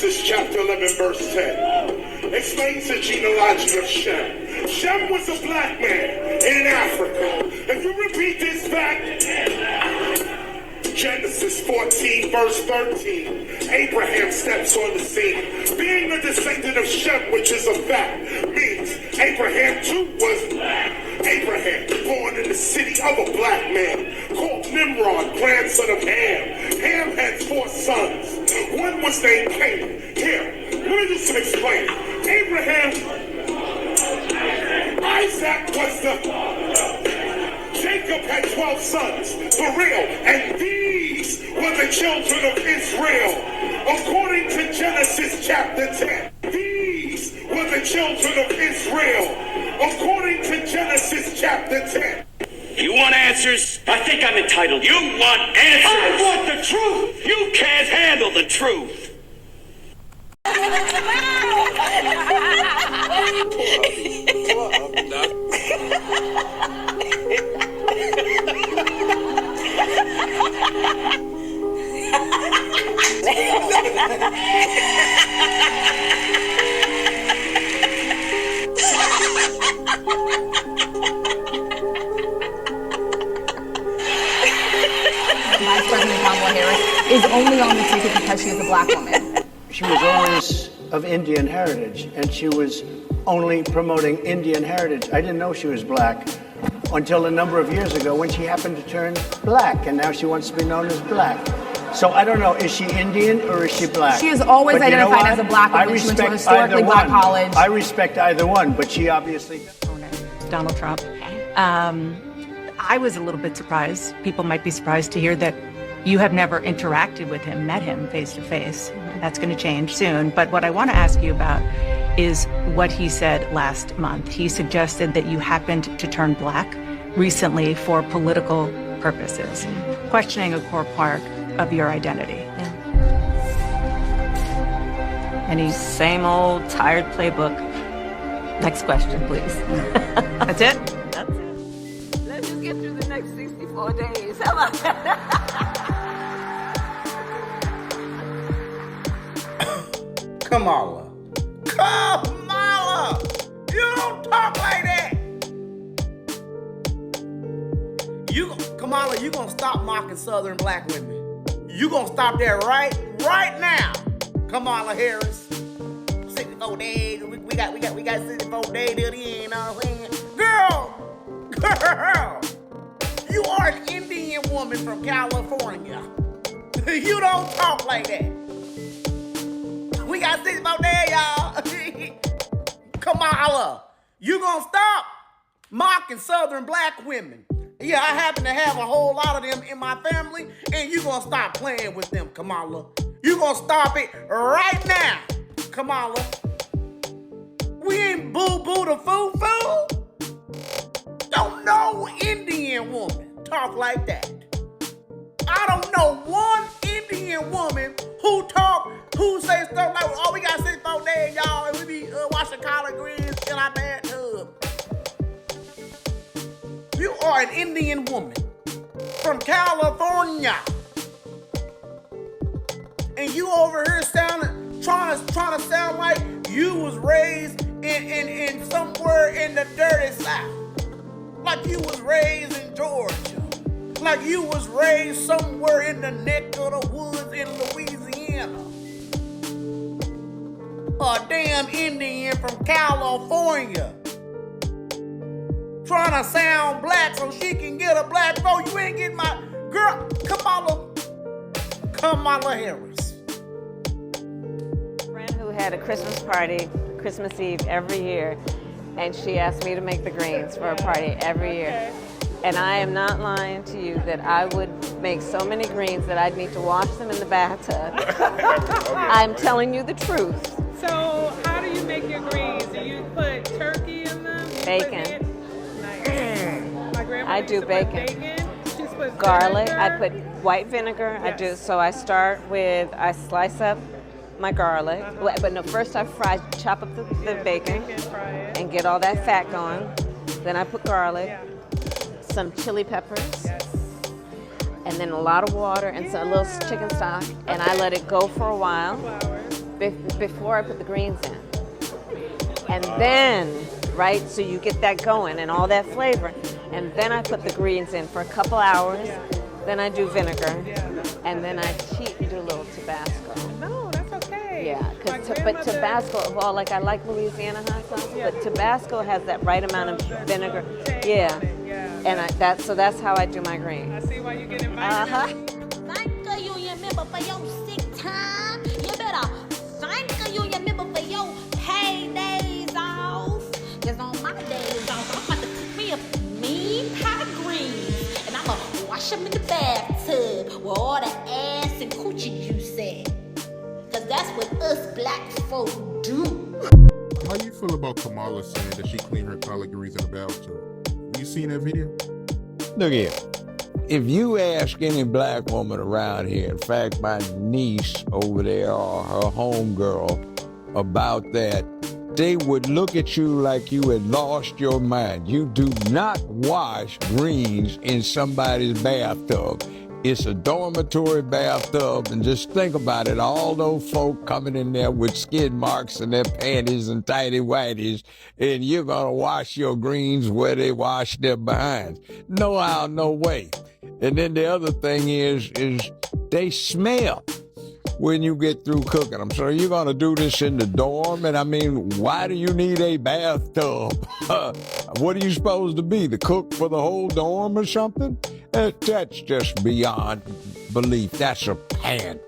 Genesis chapter 11, verse 10 explains the genealogy of Shem. Shem was a black man in Africa. If you repeat this fact, Genesis 14, verse 13, Abraham steps on the scene. Being a descendant of Shem, which is a fact, means Abraham too was black. Abraham, born in the city of a black man, called Nimrod, grandson of Ham. Ham had 4 sons. One was named Canaan. Here, let me just explain. Abraham, Isaac was the... Jacob had 12 sons, for real, and these were the children of Israel. According to Genesis chapter 10, these were the children of Israel. According to Genesis chapter 10. You want answers? I think I'm entitled. You want answers? I want the truth. You can't handle the truth. Vice President Scamala Harris is only on the ticket because she is a black woman. She was always of Indian heritage, and she was only promoting Indian heritage. I didn't know she was black until a number of years ago when she happened to turn black, and now she wants to be known as black. So I don't know, is she Indian or is she black? She is always identified as a black woman. She went to a historically black college. I respect either one, but she obviously... Donald Trump. I was a little bit surprised. People might be surprised to hear that you have never interacted with him, met him face to face. That's going to change soon. But what I want to ask you about is what he said last month. He suggested that you happened to turn black recently for political purposes, questioning a core part of your identity. Yeah. Any same old tired playbook. Next question, please. That's it? That's it. Let's just get through the next 64 days. How about that? Kamala. Kamala! You don't talk like that! Kamala, you gonna stop mocking Southern black women. You gonna stop that right now, Kamala Harris. 64 days, we got 64 days till the end, you know what I'm saying? Girl, you are an Indian woman from California. You don't talk like that. We got 64 days, y'all. Kamala, you gonna stop mocking Southern black women. Yeah, I happen to have a whole lot of them in my family, and you gonna stop playing with them, Kamala. You gonna stop it right now, Kamala. We ain't boo-boo the foo-foo. Don't no Indian woman talk like that. I don't know one Indian woman who say stuff like, oh, we got 64 days, y'all, and we be washing collard greens in our bathtub. You are an Indian woman from California. And you over here trying to sound like you was raised in somewhere in the dirty South. Like you was raised in Georgia. Like you was raised somewhere in the neck of the woods in Louisiana. A damn Indian from California. Trying to sound black so she can get a black vote. You ain't getting my girl, Kamala Harris. A friend who had a Christmas party, Christmas Eve every year, and she asked me to make the greens for a party every year. And I am not lying to you that I would make so many greens that I'd need to wash them in the bathtub. I'm telling you the truth. So how do you make your greens? Do you put turkey in them? Bacon. My grandma I do used to bacon. She just puts Garlic. vinegar. I put white vinegar. Yes. I start with, I slice up my garlic. But no, first I chop up the bacon fry it. and get all that fat going. Then I put garlic, Yeah. some chili peppers, Yes. and then a lot of water and a little chicken stock. And I let it go for a while. Flowers. before I put the greens in. And then, right, so you get that going and all that flavor. And then I put the greens in for a couple hours. Then I do vinegar. And then I cheat and do a little Tabasco. No, that's okay. Yeah, My but grandmother- Tabasco, well, like I like Louisiana hot sauce, but Tabasco has that right amount of vinegar. Yeah. And so that's how I do my greens. I see why you get invited. Thank a union member for your sick time. You better thank a union member for your paydays off. Cause on my days off, I'm about to cook me a mean pot of greens. And I'ma wash them in the bathtub with all the ass and coochie juice at. Cause that's what us black folk do. How you feel about Kamala saying that she cleaned her collard greens in a bathtub? You seen that video? Look here. If you ask any black woman around here, in fact, my niece over there or her homegirl about that, they would look at you like you had lost your mind. You do not wash greens in somebody's bathtub. It's a dormitory bathtub, and just think about it. All those folk coming in there with skid marks in their panties and tighty whities, and you're gonna wash your greens where they wash their behinds. No how, no way. And then the other thing is they smell when you get through cooking them. So you're gonna do this in the dorm, and I mean, why do you need a bathtub? What are you supposed to be, the cook for the whole dorm or something? That's just beyond belief. That's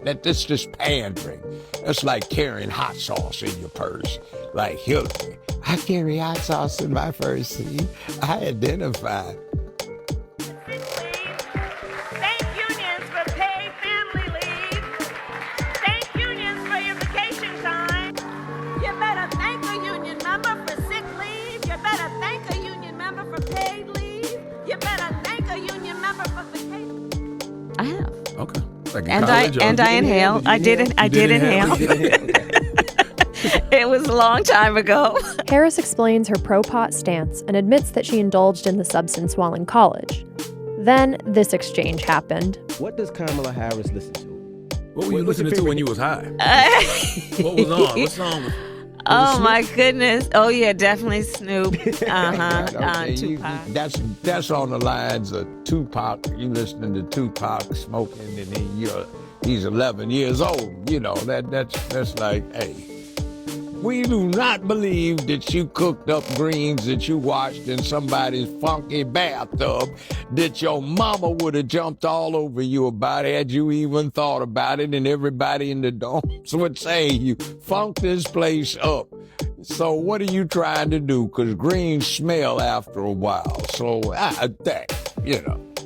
that's just pandering. That's like carrying hot sauce in your purse. Like Hillary, I carry hot sauce in my purse, see? I identify. Thank unions for paid family leave. Thank unions for your vacation time. You better thank a union member for sick leave. You better thank a union member for paid leave. You better thank a union member for vacation. I have. Okay. Like in And college, I inhaled. I did inhale. It was a long time ago. Harris explains her pro-pot stance and admits that she indulged in the substance while in college. Then this exchange happened. What does Scamala Harris listen to? What were you listening to when you was high? What was on? What song? Oh my goodness. Oh yeah, definitely Snoop. Okay, Tupac. that's on the lines of Tupac. You listening to Tupac smoking, and then he's 11 years old. You know that's like, hey, we do not believe that you cooked up greens that you washed in somebody's funky bathtub that your mama would have jumped all over you about had you even thought about it, and everybody in the dorms would say you funked this place up. So what are you trying to do? Because greens smell after a while. So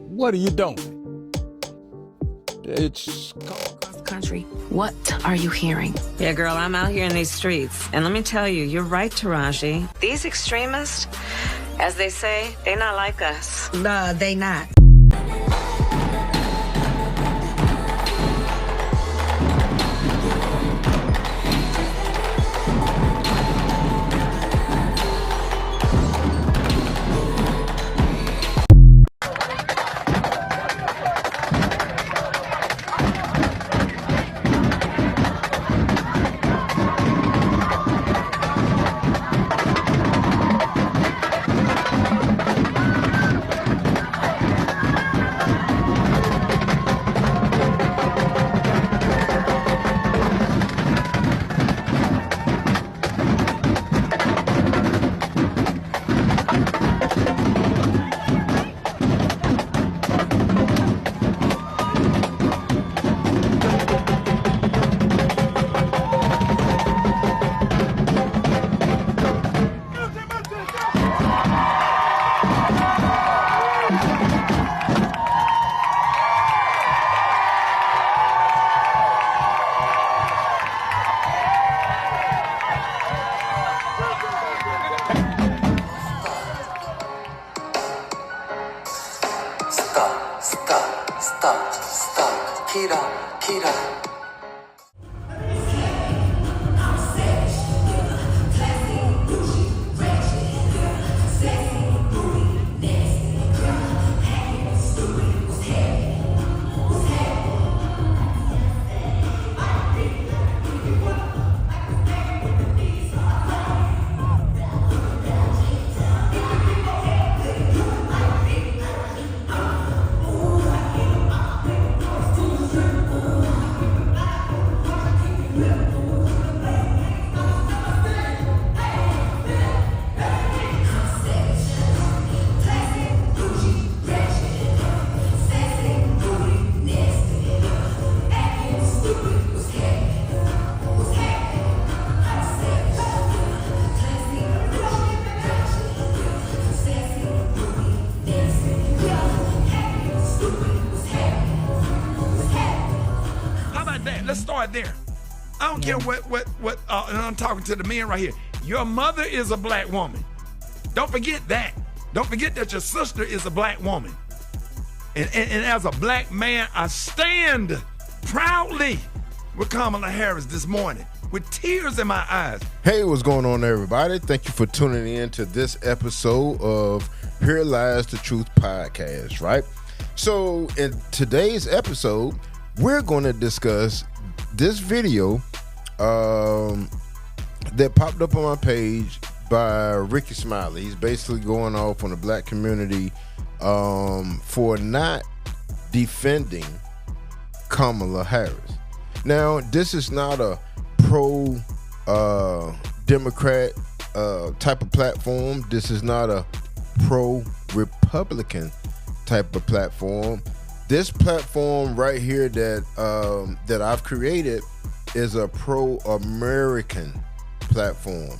what are you doing? It's country. What are you hearing? Yeah, girl, I'm out here in these streets. And let me tell you, you're right, Taraji. These extremists, as they say, they not like us. They not. I don't care what. And I'm talking to the men right here. Your mother is a black woman. Don't forget that. Don't forget that your sister is a black woman. And as a black man, I stand proudly with Scamala Harris this morning with tears in my eyes. Hey, what's going on, everybody? Thank you for tuning in to this episode of Here Lies the Truth podcast, right? So in today's episode, we're going to discuss this video that popped up on my page by Ricky Smiley. He's basically going off on the black community for not defending Scamala Harris. Now, this is not a pro Democrat type of platform. This is not a pro Republican type of platform. This platform right here that I've created is a pro American platform.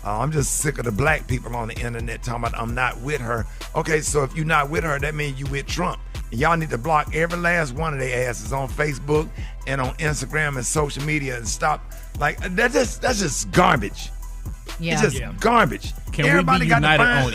I'm just sick of the black people on the internet talking about I'm not with her. Okay, so if you're not with her, that means you with Trump. And y'all need to block every last one of their asses on Facebook and on Instagram and social media and stop. Like, that's just garbage. Yeah. It's just garbage. Can Everybody we be got united to find, on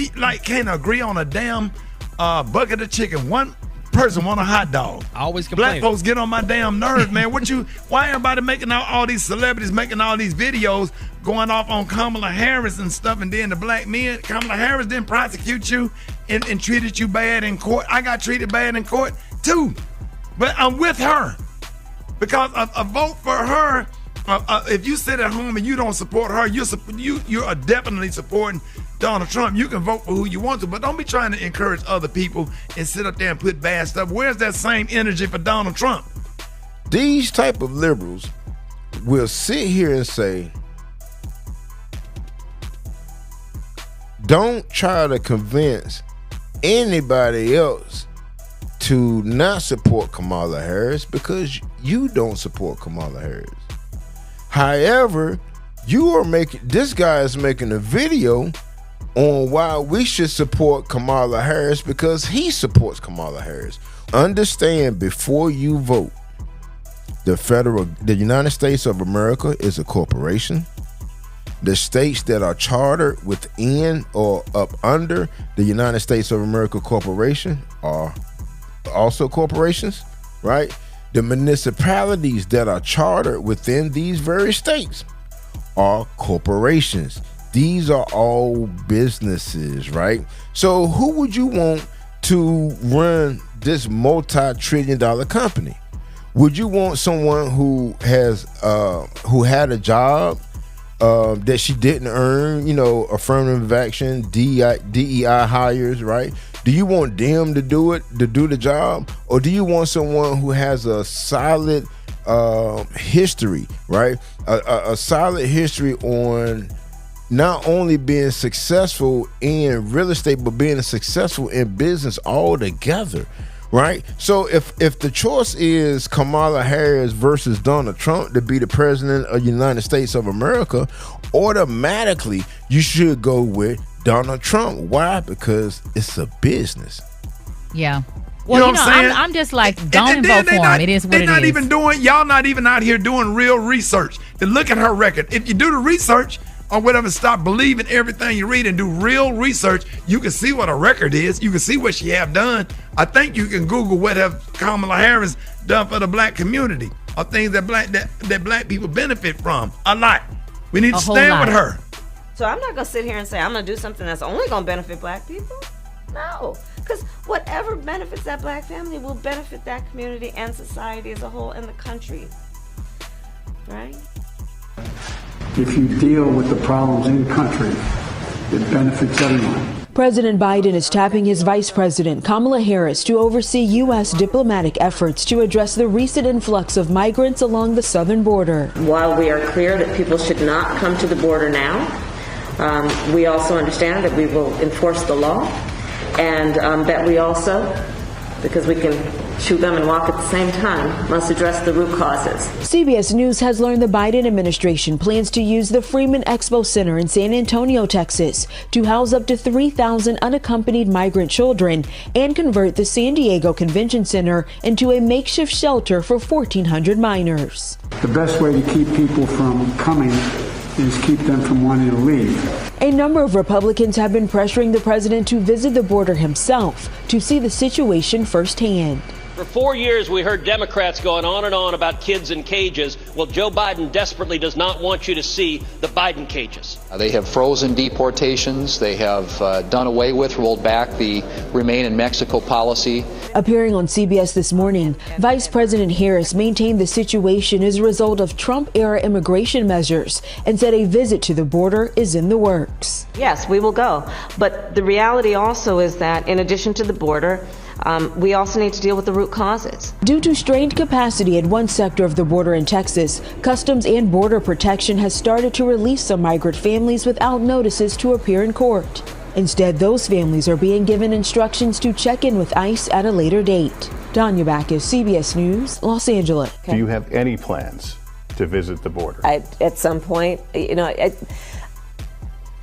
anything? Can't agree on a damn bucket of chicken. One person want a hot dog. I always complain. Black folks get on my damn nerves, man. Why everybody making all these celebrities making all these videos going off on Scamala Harris and stuff, and then the black men, Scamala Harris didn't prosecute you and treated you bad in court. I got treated bad in court too, but I'm with her because a vote for her. If you sit at home and you don't support her, you are definitely supporting Donald Trump. You can vote for who you want to, but don't be trying to encourage other people and sit up there and put bad stuff. Where's that same energy for Donald Trump? These type of liberals will sit here and say, don't try to convince anybody else to not support Scamala Harris because you don't support Scamala Harris. However, this guy is making a video on why we should support Scamala Harris because he supports Scamala Harris. Understand, before you vote, the United States of America is a corporation. The states that are chartered within or up under the United States of America Corporation are also corporations, right? The municipalities that are chartered within these very states are corporations. These are all businesses, right? So who would you want to run this multi-trillion-dollar company? Would you want someone who had a job that she didn't earn, affirmative action, DEI hires, right? Do you want them to do the job? Or do you want someone who has a solid history, right? A solid history on not only being successful in real estate, but being successful in business altogether, right? So if the choice is Scamala Harris versus Donald Trump to be the president of the United States of America, automatically you should go with Donald Trump. Why? Because it's a business. Yeah. Well, I'm just like, don't vote for him. It is what it is. Y'all not even out here doing real research to look at her record. If you do the research or whatever, stop believing everything you read and do real research, you can see what her record is. You can see what she have done. I think you can Google what have Scamala Harris done for the black community or things that black people benefit from a lot. We need to stand with her. So I'm not going to sit here and say I'm going to do something that's only going to benefit black people. No, because whatever benefits that black family will benefit that community and society as a whole and the country, right? If you deal with the problems in the country, it benefits everyone. President Biden is tapping his Vice President, Scamala Harris, to oversee U.S. diplomatic efforts to address the recent influx of migrants along the southern border. While we are clear that people should not come to the border now, we also understand that we will enforce the law, and that we also, because we can chew gum and walk at the same time must address the root causes. CBS News has learned the Biden administration plans to use the Freeman Expo Center in San Antonio, Texas, to house up to 3,000 unaccompanied migrant children and convert the San Diego Convention Center into a makeshift shelter for 1,400 minors. The best way to keep people from coming is keep them from wanting to leave. A number of Republicans have been pressuring the president to visit the border himself to see the situation firsthand. For 4 years, we heard Democrats going on and on about kids in cages. Well, Joe Biden desperately does not want you to see the Biden cages. They have frozen deportations. They have done away with, rolled back the Remain in Mexico policy. Appearing on CBS this morning, Vice President Harris maintained the situation is a result of Trump-era immigration measures and said a visit to the border is in the works. Yes, we will go. But the reality also is that in addition to the border, we also need to deal with the root causes. Due to strained capacity at one sector of the border in Texas, Customs and Border Protection has started to release some migrant families without notices to appear in court. Instead, those families are being given instructions to check in with ICE at a later date. Danya Backus, CBS News, Los Angeles. Do you have any plans to visit the border? At some point,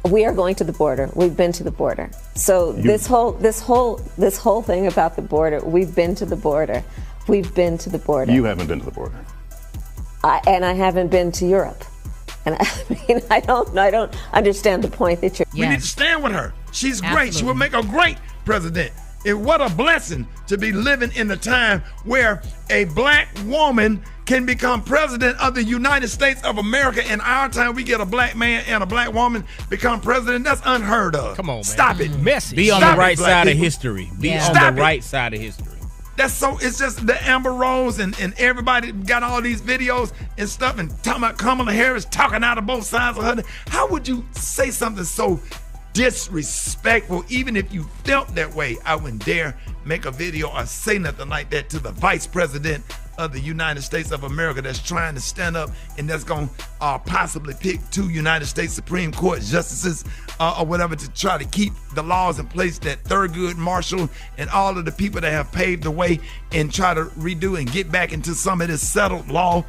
we are going to the border. We've been to the border. So this whole thing about the border, we've been to the border. We've been to the border. You haven't been to the border. And I haven't been to Europe. And I don't understand the point that you're. We need to stand with her. She's great. She will make a great president. What a blessing to be living in a time where a black woman can become president of the United States of America. In our time, we get a black man and a black woman become president. That's unheard of. Come on, man. Stop it. Messy. Be on the right side of history. Be on the right side of history. It's just the Amber Rose and everybody got all these videos and stuff and talking about Kamala Harris talking out of both sides of her. How would you say something so disrespectful? Even if you felt that way, I wouldn't dare make a video or say nothing like that to the vice president of the United States of America that's trying to stand up and that's going to possibly pick 2 United States Supreme Court justices or whatever to try to keep the laws in place that Thurgood Marshall and all of the people that have paved the way and try to redo and get back into some of this settled law,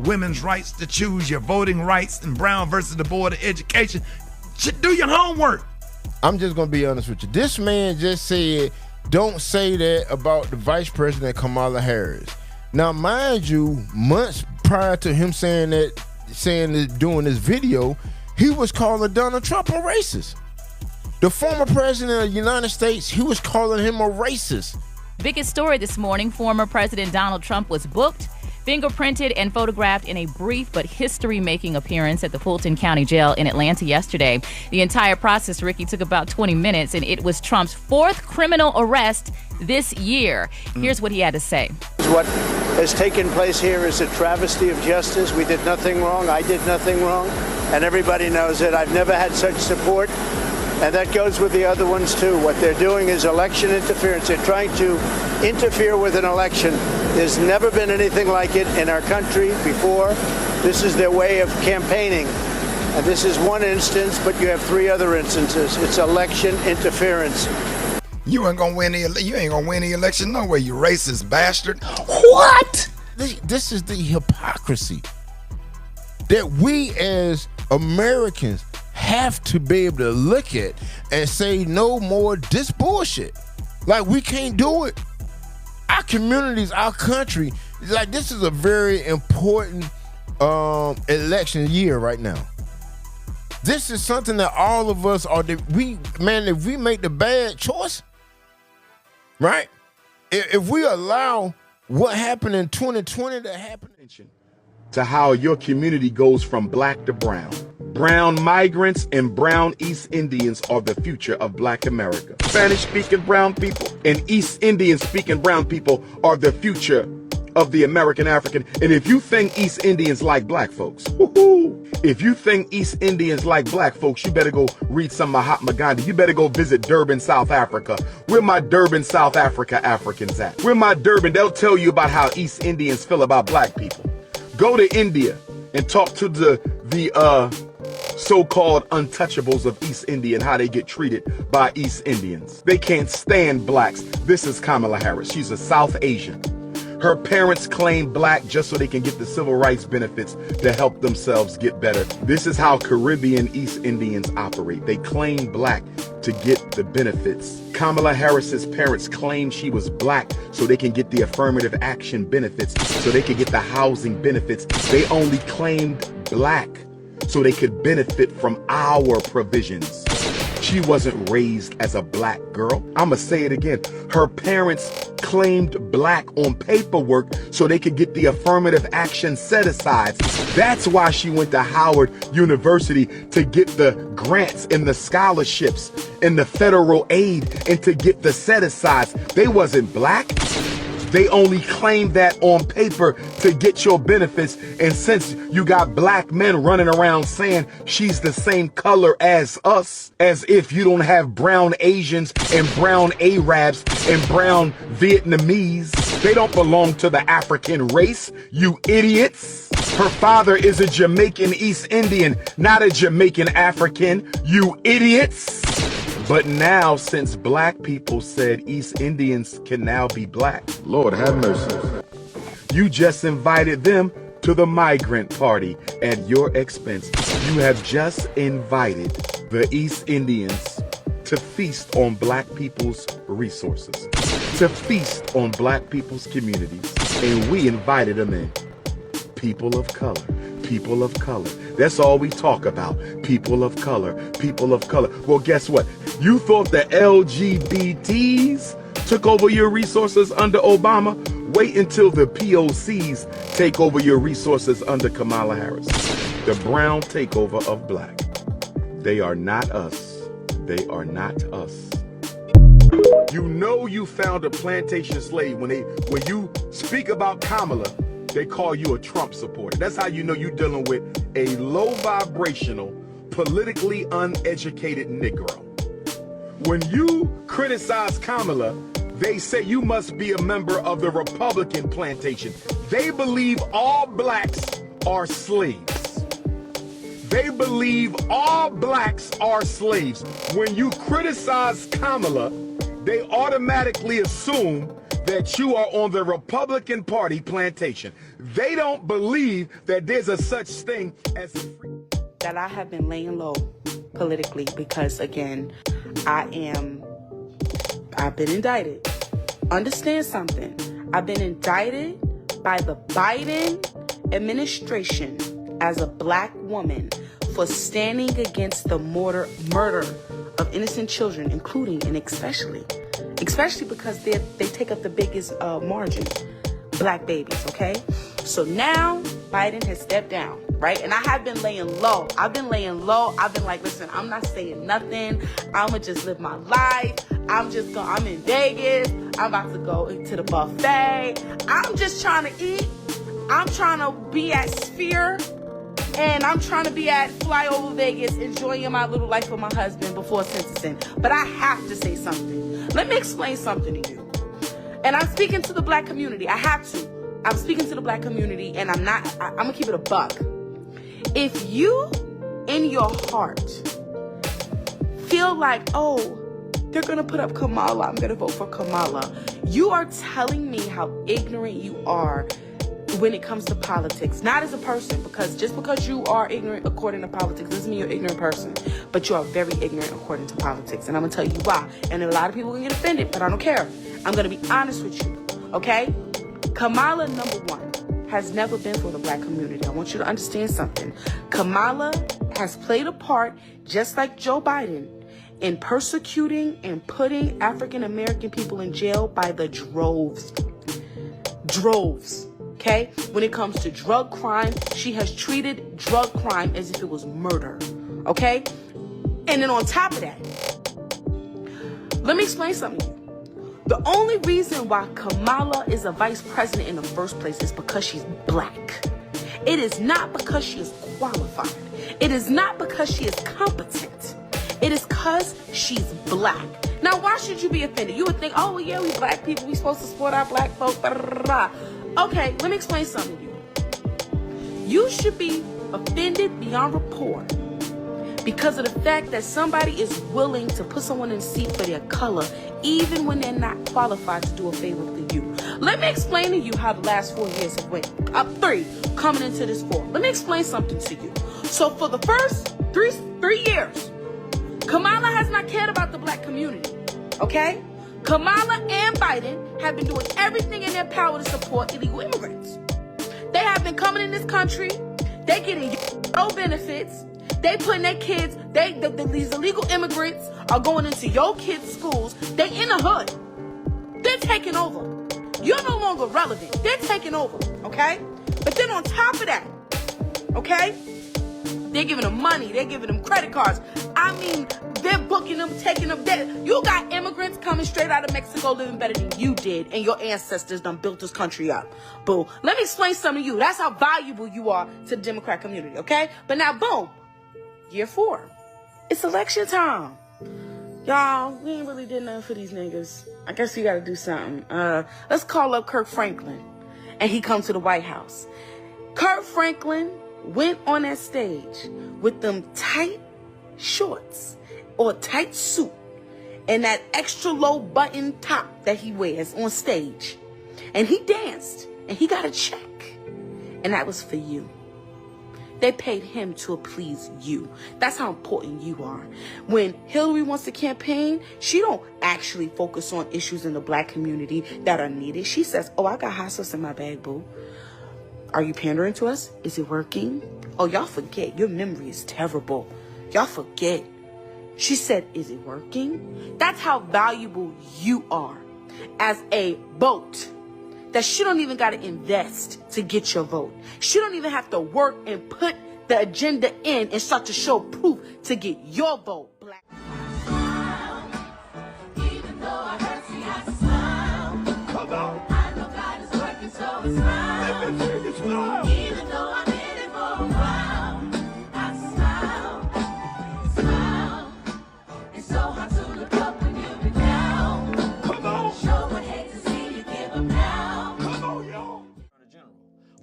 women's rights to choose, your voting rights, and Brown versus the Board of Education. Do your homework. I'm just going to be honest with you. This man just said, don't say that about the Vice President Kamala Harris. Now, mind you, months prior to him doing this video, he was calling Donald Trump a racist. The former president of the United States, he was calling him a racist. Biggest story this morning, former President Donald Trump was booked, fingerprinted, and photographed in a brief but history-making appearance at the Fulton County Jail in Atlanta yesterday. The entire process, Ricky, took about 20 minutes, and it was Trump's 4th criminal arrest this year. Here's what he had to say. What has taken place here is a travesty of justice. We did nothing wrong. I did nothing wrong. And everybody knows it. I've never had such support. And that goes with the other ones, too. What they're doing is election interference. They're trying to interfere with an election. There's never been anything like it in our country before. This is their way of campaigning. And this is one instance, but you have 3 other instances. It's election interference. You ain't gonna win the election no way, you racist bastard. What? This is the hypocrisy that we as Americans have to be able to look at and say no more this bullshit. Like, we can't do it. Our communities, our country, like, this is a very important election year right now. This is something that all of us are, if we make the bad choice, right? If we allow what happened in 2020 to happen. To how your community goes from black to brown. Brown migrants and brown East Indians are the future of black America. Spanish-speaking brown people and East Indian-speaking brown people are the future of the American African. And if you think East Indians like black folks, if you think East Indians like black folks, you better go read some Mahatma Gandhi. You better go visit Durban, South Africa. Where my Durban, South Africa Africans at? Where my Durban, they'll tell you about how East Indians feel about black people. Go to India and talk to the so-called untouchables of East India and how they get treated by East Indians. They can't stand blacks. This is Scamala Harris. She's a South Asian. Her parents claim black just so they can get the civil rights benefits to help themselves get better. This is how Caribbean East Indians operate. They claim black to get the benefits. Scamala Harris's parents claim she was black so they can get the affirmative action benefits, so they could get the housing benefits. They only claimed black so they could benefit from our provisions. She wasn't raised as a black girl. I'ma say it again. Her parents claimed black on paperwork so they could get the affirmative action set-asides. That's why she went to Howard University, to get the grants and the scholarships and the federal aid and to get the set-asides. They wasn't black. They only claim that on paper to get your benefits. And since you got black men running around saying she's the same color as us, as if you don't have brown Asians and brown Arabs and brown Vietnamese, they don't belong to the African race, you idiots. Her father is a Jamaican East Indian, not a Jamaican African, you idiots. But now, since black people said East Indians can now be black, Lord have mercy, you just invited them to the migrant party at your expense. You have just invited the East Indians to feast on black people's resources, to feast on black people's communities, and we invited them in. People of color. People of color. That's all we talk about. People of color. People of color. Well, guess what? You thought the LGBTs took over your resources under Obama? Wait until the POCs take over your resources under Scamala Harris. The brown takeover of black. They are not us. They are not us. You know you found a plantation slave when you speak about Kamala. They call you a Trump supporter. That's how you know you're dealing with a low vibrational, politically uneducated Negro. When you criticize Kamala, they say you must be a member of the Republican plantation. They believe all blacks are slaves. They believe all blacks are slaves. When you criticize Kamala, they automatically assume that you are on the Republican Party plantation. They don't believe that there's a such thing as a free... That I have been laying low politically because, again, I've been indicted. Understand something. I've been indicted by the Biden administration as a black woman for standing against the murder of innocent children, including and especially because they take up the biggest margin, black babies, okay? So now Biden has stepped down, right? And I have been laying low. I've been like, listen, I'm not saying nothing. I'ma just live my life. I'm in Vegas. I'm about to go to the buffet. I'm just trying to eat. I'm trying to be at Sphere. And I'm trying to be at Flyover Vegas, enjoying my little life with my husband before sentencing. But I have to say something. Let me explain something to you. And I'm speaking to the black community. I have to. I'm speaking to the black community, and I'm going to keep it a buck. If you, in your heart, feel like, oh, they're going to put up Kamala, I'm going to vote for Kamala, you are telling me how ignorant you are when it comes to politics. Not as a person, because just because you are ignorant according to politics doesn't mean you're an ignorant person, but you are very ignorant according to politics. And I'm going to tell you why. And a lot of people are going to get offended, but I don't care. I'm going to be honest with you, okay? Kamala, number one, has never been for the black community. I want you to understand something. Kamala has played a part, just like Joe Biden, in persecuting and putting African American people in jail by the droves. Droves. Okay? When it comes to drug crime, she has treated drug crime as if it was murder. Okay? And then on top of that, let me explain something to you. The only reason why Kamala is a vice president in the first place is because she's black. It is not because she is qualified. It is not because she is competent. It is because she's black. Now, why should you be offended? You would think, oh, well, yeah, we black people, we supposed to support our black folk. Blah, blah, blah. Okay, let me explain something to you. You should be offended beyond rapport because of the fact that somebody is willing to put someone in a seat for their color, even when they're not qualified to do a favor for you. Let me explain to you how the last 4 years have went. Up 3, coming into this 4. Let me explain something to you. So for the first three years, Kamala has not cared about the black community, okay? Kamala and Biden have been doing everything in their power to support illegal immigrants. They have been coming in this country. They getting no benefits. They putting their kids, these illegal immigrants are going into your kids' schools. They in the hood. They're taking over. You're no longer relevant. They're taking over, okay? But then on top of that, okay, they're giving them money. They're giving them credit cards. I mean, they're booking them, taking them. You got immigrants coming straight out of Mexico living better than you did, and your ancestors done built this country up. Boo. Let me explain something to you. That's how valuable you are to the Democrat community, okay? But now, boom, year 4. It's election time. Y'all, we ain't really did nothing for these niggas. I guess we gotta do something. Let's call up Kirk Franklin, and he come to the White House. Kirk Franklin went on that stage with them tight shorts or tight suit and that extra low button top that he wears on stage. And he danced and he got a check. And that was for you. They paid him to please you. That's how important you are. When Hillary wants to campaign, she don't actually focus on issues in the black community that are needed. She says, oh, I got hot sauce in my bag, boo. Are you pandering to us? Is it working? Oh, y'all forget. Your memory is terrible. Y'all forget. She said, is it working? That's how valuable you are as a vote. That she don't even got to invest to get your vote. She don't even have to work and put the agenda in and start to show proof to get your vote. Black. Even though I hurt, see, I smile. Come on. I know God is working, so it's fine. Let me see you smile. Even though I'm in it for a while, I smile, smile. It's so hard to look up when you've been down. Come on. Sure would hate to see you give up now. Come on, yo.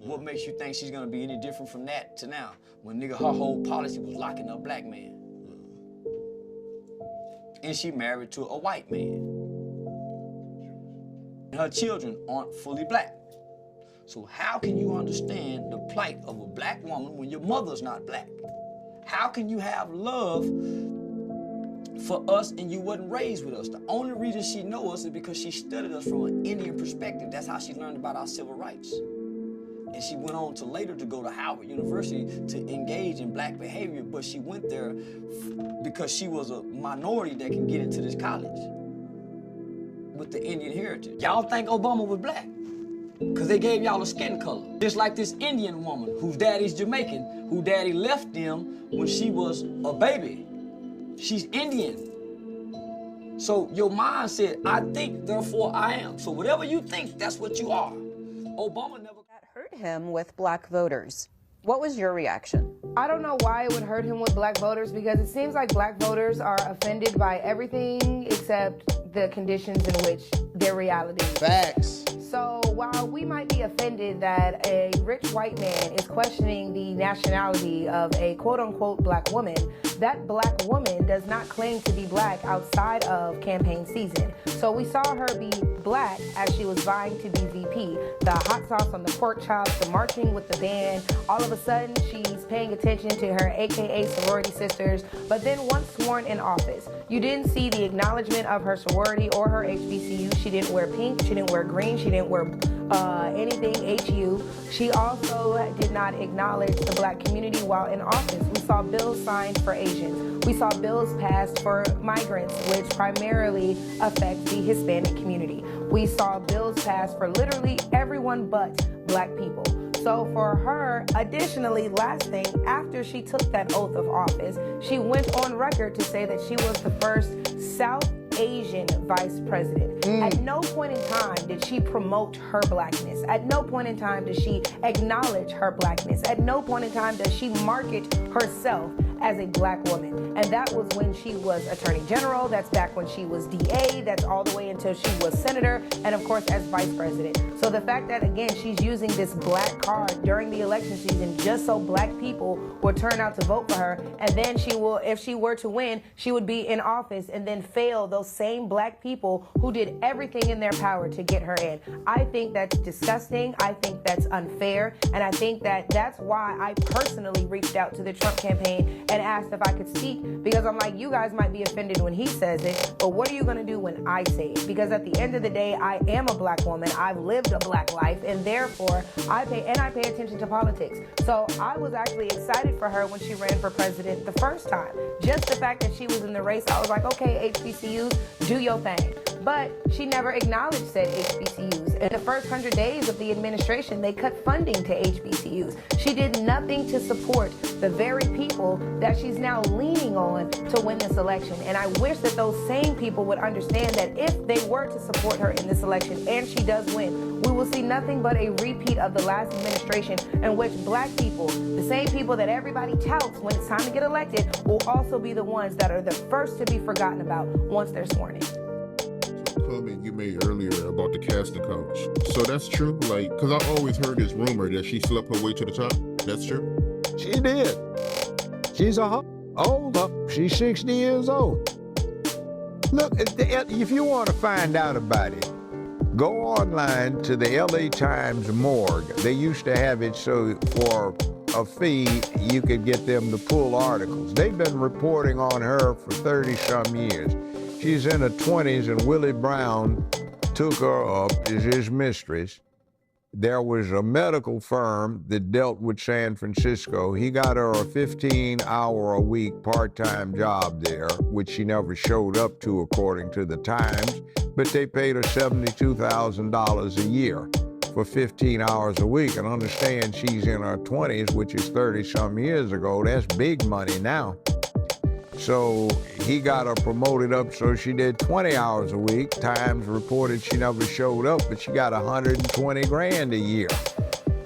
What makes you think she's gonna be any different from that to now? When nigga, her whole policy was locking up black men. And she married to a white man. And her children aren't fully black. So how can you understand the plight of a black woman when your mother's not black? How can you have love for us and you wasn't raised with us? The only reason she knows us is because she studied us from an Indian perspective. That's how she learned about our civil rights. And she went on to later to go to Howard University to engage in black behavior, but she went there because she was a minority that can get into this college with the Indian heritage. Y'all think Obama was black because they gave y'all a skin color. Just like this Indian woman whose daddy's Jamaican, whose daddy left them when she was a baby. She's Indian. So your mind said, I think, therefore I am. So whatever you think, that's what you are. Obama never hurt him with black voters. What was your reaction? I don't know why it would hurt him with black voters, because it seems like black voters are offended by everything except the conditions in which their reality is. Facts. So while we might be offended that a rich white man is questioning the nationality of a quote-unquote black woman, that black woman does not claim to be black outside of campaign season. So we saw her be black as she was vying to be VP. The hot sauce on the pork chops, the marching with the band, all of a sudden she's paying attention to her AKA sorority sisters, but then once sworn in office, you didn't see the acknowledgement of her sorority or her HBCU. She didn't wear pink, she didn't wear green, she didn't wear anything HU. She also did not acknowledge the black community while in office. We saw bills signed for Asians. We saw bills passed for migrants, which primarily affect the Hispanic community. We saw bills passed for literally everyone but black people. So for her, additionally, last thing, after she took that oath of office, she went on record to say that she was the first South Asian vice president. At no point in time did she promote her blackness. At no point in time does she acknowledge her blackness. At no point in time does she market herself as a black woman. And that was when she was Attorney General, that's back when she was DA, that's all the way until she was Senator, and of course as Vice President. So the fact that, again, she's using this black card during the election season just so black people will turn out to vote for her, and then she will, if she were to win, she would be in office and then fail those same black people who did everything in their power to get her in. I think that's disgusting. I think that's unfair. And I think that that's why I personally reached out to the Trump campaign and asked if I could speak, because I'm like, you guys might be offended when he says it, but what are you going to do when I say it? Because at the end of the day, I am a black woman. I've lived a black life, and therefore I pay attention to politics. So I was actually excited for her when she ran for president the first time. Just the fact that she was in the race, I was like, okay, HBCUs, do your thing. But she never acknowledged said HBCUs. In the first 100 days of the administration, they cut funding to HBCUs. She did nothing to support the very people that she's now leaning on to win this election. And I wish that those same people would understand that if they were to support her in this election and she does win, we will see nothing but a repeat of the last administration in which black people, the same people that everybody touts when it's time to get elected, will also be the ones that are the first to be forgotten about once they're sworn in. Comment you made earlier about the casting couch. So that's true? Like, because I always heard this rumor that she slept her way to the top. That's true? She did. She's old. She's 60 years old. Look, if you want to find out about it, go online to the LA Times morgue. They used to have it so for a fee you could get them to pull articles. They've been reporting on her for 30-some years. She's in her 20s, and Willie Brown took her up as his mistress. There was a medical firm that dealt with San Francisco. He got her a 15-hour-a-week part-time job there, which she never showed up to, according to the Times, but they paid her $72,000 a year for 15 hours a week. And understand, she's in her 20s, which is 30-some years ago. That's big money now. So he got her promoted up so she did 20 hours a week. Times reported she never showed up, but she got $120,000 a year.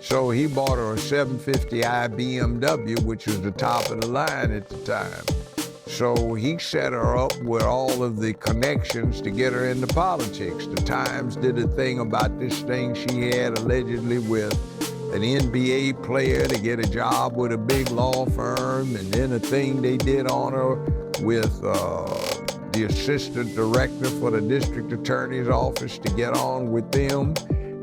So he bought her a 750i BMW, which was the top of the line at the time. So he set her up with all of the connections to get her into politics. The Times did a thing about this thing she had allegedly with an NBA player to get a job with a big law firm, and then a thing they did on her with the assistant director for the district attorney's office to get on with them,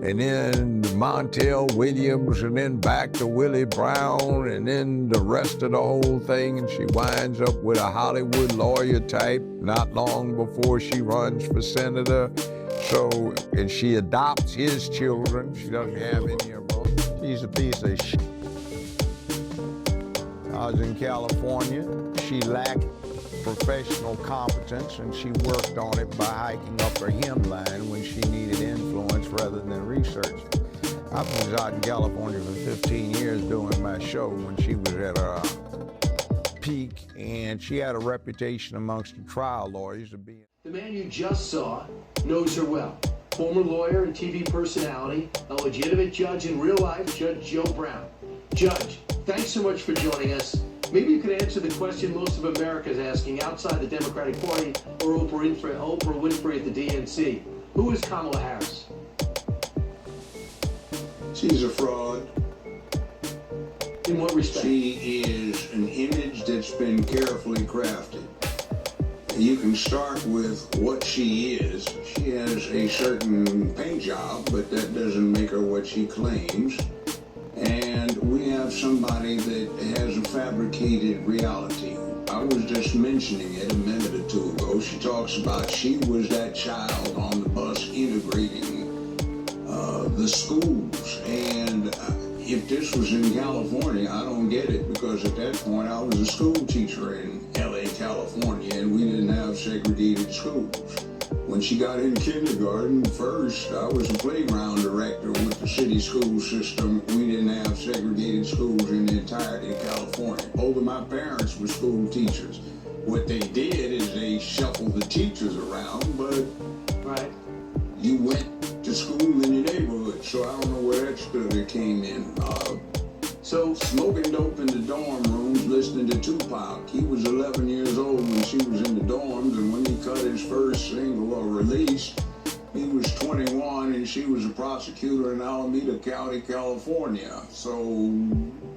and then Montel Williams, and then back to Willie Brown, and then the rest of the whole thing, and she winds up with a Hollywood lawyer type not long before she runs for senator. So, and she adopts his children. She doesn't have any of them. She's a piece of shit. I was in California. She lacked professional competence, and she worked on it by hiking up her hemline when she needed influence rather than research. I was out in California for 15 years doing my show when she was at her peak, and she had a reputation amongst the trial lawyers of being... The man you just saw knows her well. Former lawyer and TV personality, a legitimate judge in real life, Judge Joe Brown. Judge, thanks so much for joining us. Maybe you could answer the question most of America is asking outside the Democratic Party or Oprah Winfrey at the DNC. Who is Kamala Harris? She's a fraud. In what respect? She is an image that's been carefully crafted. You can start with what she is. She has a certain paint job, but that doesn't make her what she claims. And we have somebody that has a fabricated reality. I was just mentioning it a minute or two ago. She talks about she was that child on the bus integrating the schools. And if this was in California, I don't get it, because at that point I was a school teacher in LA, California, and we didn't have segregated schools. When she got in kindergarten, first, I was a playground director with the city school system. We didn't have segregated schools in the entirety of California. Both of my parents were school teachers. What they did is they shuffled the teachers around, but you went to school in your neighborhood, so I don't know where that study came in. So smoking dope in the dorm rooms, listening to Tupac. He was 11 years old when she was in the dorms, and when he cut his first single or release, he was 21, and she was a prosecutor in Alameda County, California. So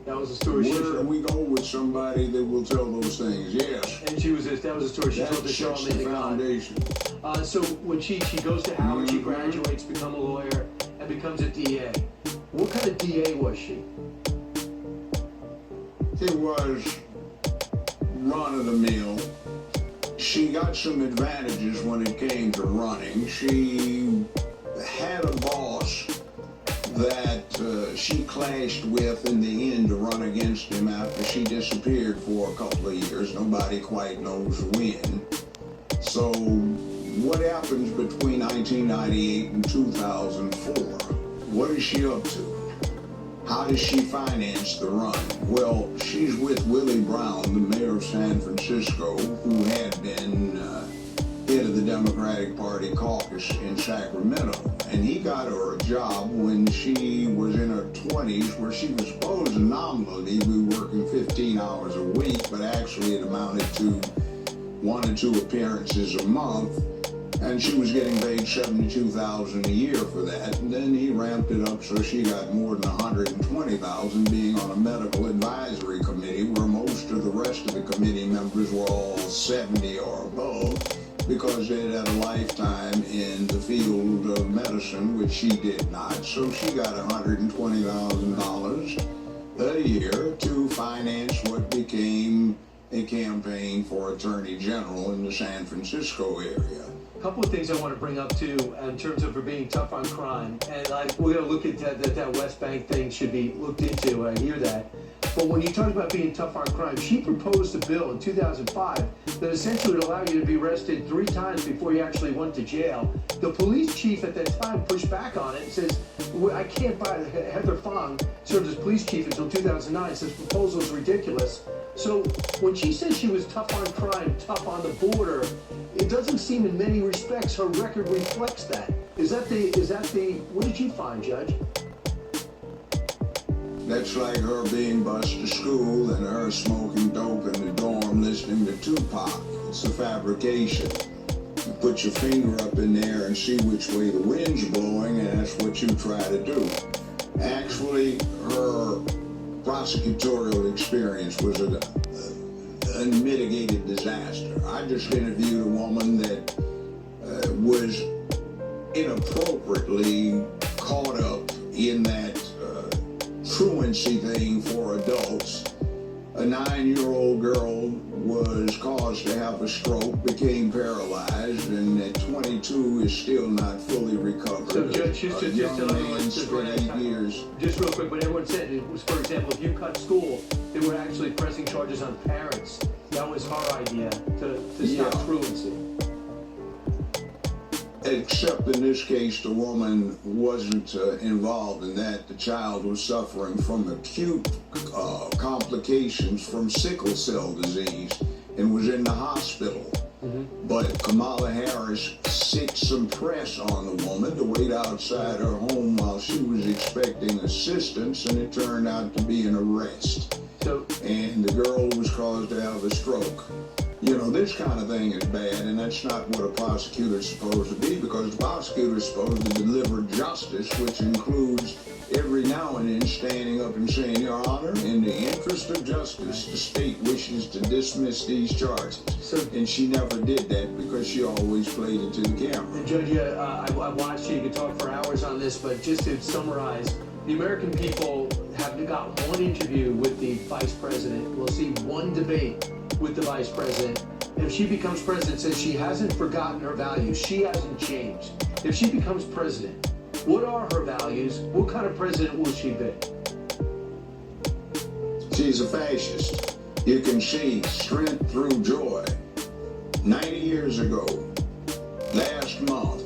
that was a story. Where do we go with somebody that will tell those things? Yes. And that was a story she told to show him in the foundation. So when she goes to Howard, she graduates, becomes a lawyer, and becomes a DA. What kind of DA was she? It was run-of-the-mill. She got some advantages when it came to running. She had a boss that she clashed with in the end to run against him after she disappeared for a couple of years. Nobody quite knows when. So what happens between 1998 and 2004? What is she up to? How does she finance the run? Well, she's with Willie Brown, the mayor of San Francisco, who had been head of the Democratic Party caucus in Sacramento. And he got her a job when she was in her 20s, where she was supposed to nominally be working 15 hours a week, but actually it amounted to 1 or 2 appearances a month. And she was getting paid $72,000 a year for that. And then he ramped it up so she got more than $120,000 being on a medical advisory committee, where most of the rest of the committee members were all 70 or above, because they had a lifetime in the field of medicine, which she did not. So she got $120,000 a year to finance what became a campaign for Attorney General in the San Francisco area. A couple of things I want to bring up too, in terms of her being tough on crime, and we're going to look at that West Bank thing should be looked into. I hear that. But when you talk about being tough on crime, she proposed a bill in 2005 that essentially would allow you to be arrested 3 times before you actually went to jail. The police chief at that time pushed back on it and says, I can't buy Heather Fong served as police chief until 2009, says proposal is ridiculous. So when she says she was tough on crime, tough on the border, it doesn't seem in many respects her record reflects that. Is that the, what did you find, Judge? That's like her being bused to school and her smoking dope in the dorm listening to Tupac. It's a fabrication. You put your finger up in there and see which way the wind's blowing, and that's what you try to do. Actually, her prosecutorial experience was a unmitigated disaster. I just interviewed a woman that was inappropriately caught up in that truancy thing for adults. A 9-year-old girl was caused to have a stroke, became paralyzed, and at 22 is still not fully recovered. So Judge, just spent 8 years. Just real quick, what everyone said, it was, for example, if you cut school, they were actually pressing charges on parents. That was her idea to stop truancy. Except in this case, the woman wasn't involved in that. The child was suffering from acute complications from sickle cell disease and was in the hospital. But Scamala Harris sicked some press on the woman to wait outside her home while she was expecting assistance, and it turned out to be an arrest. And the girl was caused to have a stroke. You know, this kind of thing is bad, and that's not what a prosecutor is supposed to be, because the prosecutor is supposed to deliver justice, which includes every now and then standing up and saying, Your Honor, in the interest of justice, the state wishes to dismiss these charges. And she never did that because she always played it to the camera. And Judge, I watched you. You could talk for hours on this, but just to summarize, the American people have got one interview with the vice president. We'll see one debate with the vice president. If she becomes president, says she hasn't forgotten her values. She hasn't changed. If she becomes president, what are her values? What kind of president will she be? She's a fascist. You can see strength through joy. 90 years ago, last month,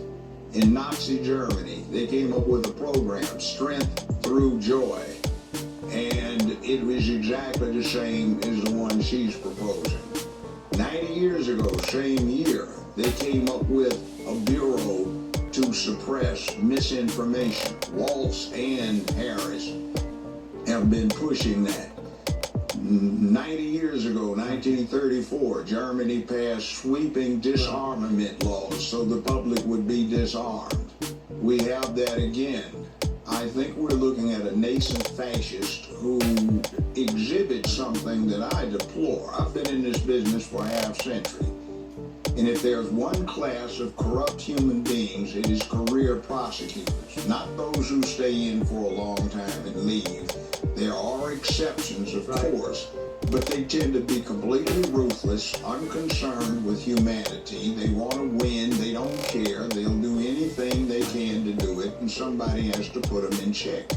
in Nazi Germany, they came up with a program, Strength Through Joy. And it was exactly the same as the one she's proposing. 90 years ago, same year, they came up with a bureau to suppress misinformation. Waltz and Harris have been pushing that. 90 years ago, 1934, Germany passed sweeping disarmament laws so the public would be disarmed. We have that again. I think we're looking at a nascent fascist who exhibits something that I deplore. I've been in this business for a half century. And if there's one class of corrupt human beings, it is career prosecutors, not those who stay in for a long time and leave. There are exceptions, of course, but they tend to be completely ruthless, unconcerned with humanity. They want to win. They don't care. They'll do anything they can to do it, and somebody has to put them in check.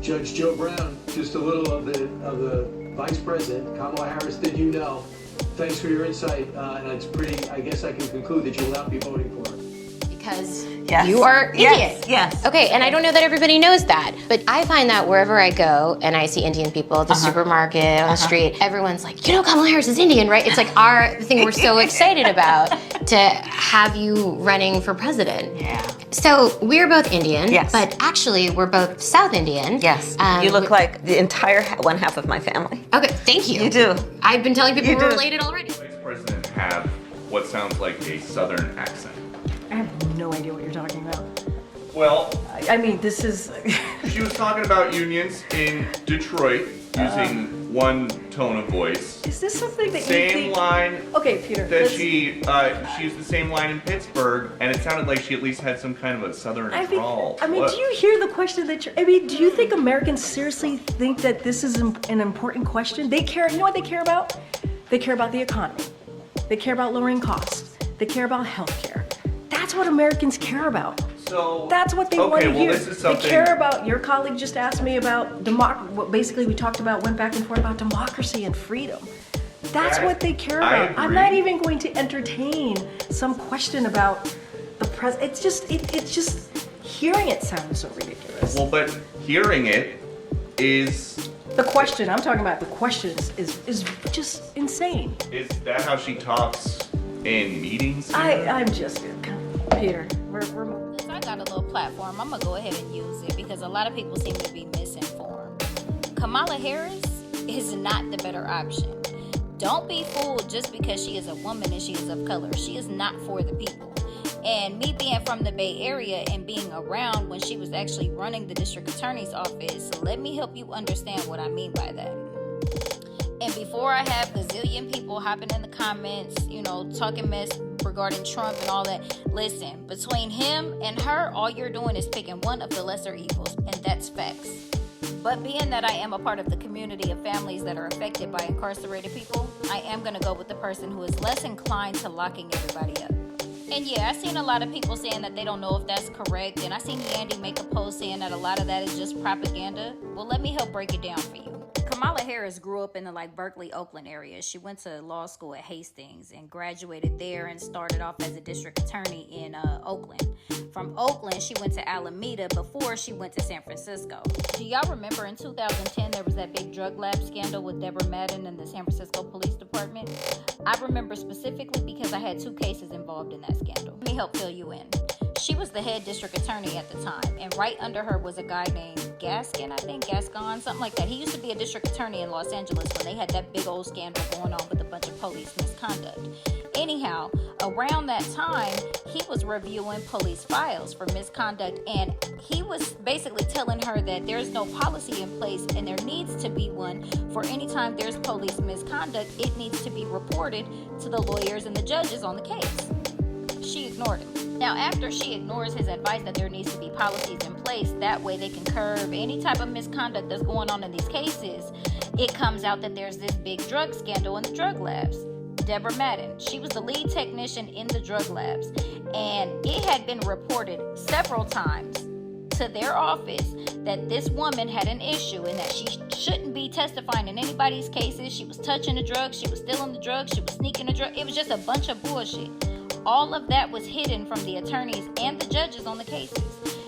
Judge Joe Brown, just a little of the Vice President, Kamala Harris, did you know? Thanks for your insight, and it's pretty, I guess I can conclude that you will not be voting for her. Because you are Indian. Yes. Okay, and I don't know that everybody knows that, but I find that wherever I go and I see Indian people at the supermarket, on the street, everyone's like, you know, Kamala Harris is Indian, right? It's like our thing we're so excited about to have you running for president. Yeah. So we're both Indian, Yes. but actually we're both South Indian. Yes. You look like the entire one half of my family. Okay, thank you. You do. I've been telling people You we're do. related already. Vice President have what sounds like a Southern accent. I have no idea what you're talking about. Well, I mean, this is... she was talking about unions in Detroit using one tone of voice. Is this something that you Same think... line Okay, Peter. that let's- she used the same line in Pittsburgh, and it sounded like she at least had some kind of a Southern drawl. I mean, What? do you hear the question that you're... I mean, do you think Americans seriously think that this is an important question? They care... You know what they care about? They care about the economy. They care about lowering costs. They care about healthcare. That's what Americans care about. So that's what they want to hear. This is something... They care about. Your colleague just asked me about what basically we talked about, went back and forth about democracy and freedom. That's what they care about. I'm not even going to entertain some question about the president. It's just hearing it sounds so ridiculous. Well, but hearing it is... The question I'm talking about. The question is just insane. Is that how she talks in meetings? I'm just Peter. We're Since I got a little platform, I'm gonna go ahead and use it because a lot of people seem to be misinformed. Kamala Harris is not the better option. Don't be fooled just because she is a woman and she is of color. She is not for the people. And me being from the Bay Area and being around when she was actually running the district attorney's office, let me help you understand what I mean by that. And before I have gazillion people hopping in the comments, you know, talking mess regarding Trump and all that, listen, between him and her, all you're doing is picking one of the lesser evils, and that's facts. But being that I am a part of the community of families that are affected by incarcerated people, I am going to go with the person who is less inclined to locking everybody up. And yeah, I've seen a lot of people saying that they don't know if that's correct, and I seen Yandy make a post saying that a lot of that is just propaganda. Well, let me help break it down for you. Kamala Harris grew up in the Berkeley, Oakland area. She went to law school at Hastings and graduated there and started off as a district attorney in Oakland. From Oakland, she went to Alameda before she went to San Francisco. Do y'all remember in 2010 there was that big drug lab scandal with Deborah Madden and the San Francisco Police Department? I remember specifically because I had 2 cases involved in that scandal. Let me help fill you in. She was the head district attorney at the time, and right under her was a guy named Gascon, something like that. He used to be a district attorney in Los Angeles when they had that big old scandal going on with a bunch of police misconduct. Anyhow, around that time, he was reviewing police files for misconduct, and he was basically telling her that there's no policy in place and there needs to be one for any time there's police misconduct. It needs to be reported to the lawyers and the judges on the case. She ignored him. Now, after she ignores his advice that there needs to be policies in place, that way they can curb any type of misconduct that's going on in these cases, it comes out that there's this big drug scandal in the drug labs. Deborah Madden, she was the lead technician in the drug labs, and it had been reported several times to their office that this woman had an issue and that she shouldn't be testifying in anybody's cases. She was touching the drugs, she was stealing the drugs, she was sneaking the drugs. It was just a bunch of bullshit. All of that was hidden from the attorneys and the judges on the cases.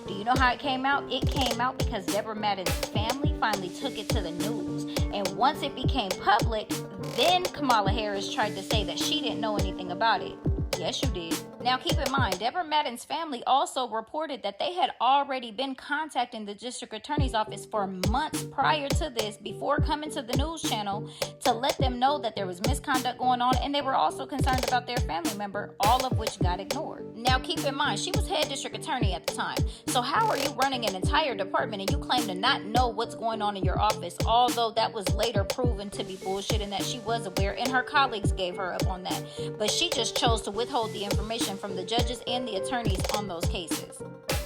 Do you know how it came out? It came out because Deborah Madden's family finally took it to the news. And once it became public, then Kamala Harris tried to say that she didn't know anything about it. Yes, you did. Now keep in mind, Deborah Madden's family also reported that they had already been contacting the district attorney's office for months prior to this, before coming to the news channel, to let them know that there was misconduct going on, and they were also concerned about their family member, all of which got ignored. Now keep in mind, she was head district attorney at the time. So how are you running an entire department and you claim to not know what's going on in your office, although that was later proven to be bullshit and that she was aware and her colleagues gave her up on that. But she just chose to withhold the information from the judges and the attorneys on those cases.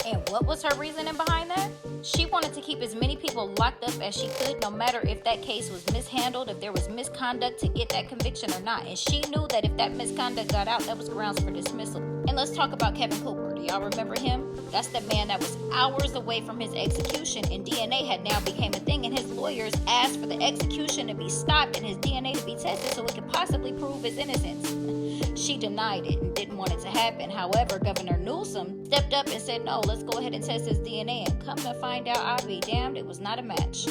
And what was her reasoning behind that? She wanted to keep as many people locked up as she could, no matter if that case was mishandled, if there was misconduct to get that conviction or not. And she knew that if that misconduct got out, that was grounds for dismissal. And let's talk about Kevin Cooper. Do y'all remember him? That's the man that was hours away from his execution, and DNA had now became a thing, and his lawyers asked for the execution to be stopped and his DNA to be tested so it could possibly prove his innocence. She denied it and didn't want it to happen. However, Governor Newsom stepped up and said, no, let's go ahead and test his DNA. And come to find out, I'll be damned, it was not a match.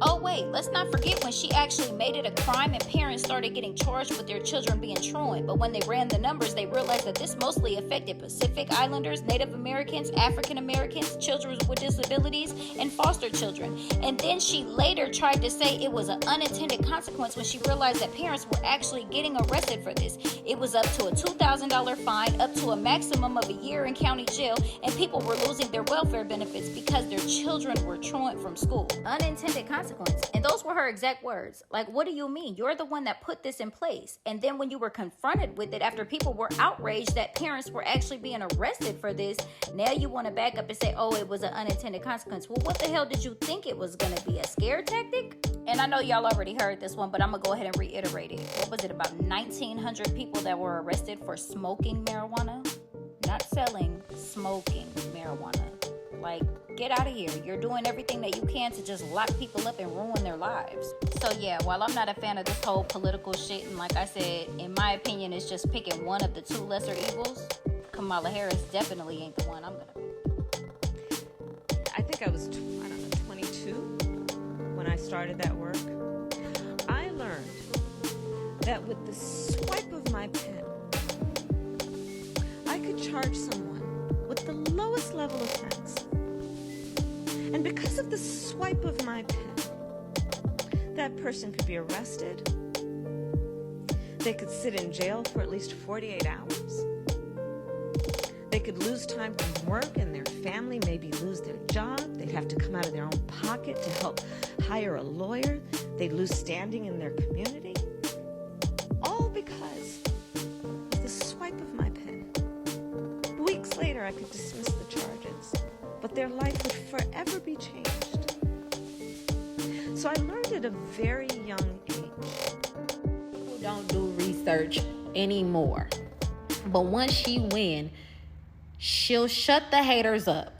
Oh wait, let's not forget when she actually made it a crime and parents started getting charged with their children being truant. But when they ran the numbers, they realized that this mostly affected Pacific Islanders, Native Americans, African Americans, children with disabilities, and foster children. And then she later tried to say it was an unintended consequence when she realized that parents were actually getting arrested for this. It was up to a $2,000 fine, up to a maximum of a year in county jail, and people were losing their welfare benefits because their children were truant from school. Unintended consequence. And those were her exact words. Like, what do you mean? You're the one that put this in place. And then when you were confronted with it after people were outraged that parents were actually being arrested for this, now you want to back up and say, oh, it was an unintended consequence. Well, what the hell did you think it was going to be? A scare tactic? And I know y'all already heard this one, but I'm going to go ahead and reiterate it. What was it, about 1,900 people that were arrested for smoking marijuana? Not selling, smoking marijuana. Like, get out of here. You're doing everything that you can to just lock people up and ruin their lives. So yeah, while I'm not a fan of this whole political shit, and like I said, in my opinion, it's just picking one of the two lesser evils, Scamala Harris definitely ain't the one I'm gonna. I think I was, 22 when I started that work. I learned that with the swipe of my pen, I could charge someone with the lowest level offense. And because of the swipe of my pen, that person could be arrested. They could sit in jail for at least 48 hours. They could lose time from work, and their family maybe lose their job. They'd have to come out of their own pocket to help hire a lawyer. They'd lose standing in their community. All because of the swipe of my pen. Weeks later, I could dismiss the charges, but their life would forever be changed. So I learned at a very young age. People don't do research anymore. But once she win, she'll shut the haters up.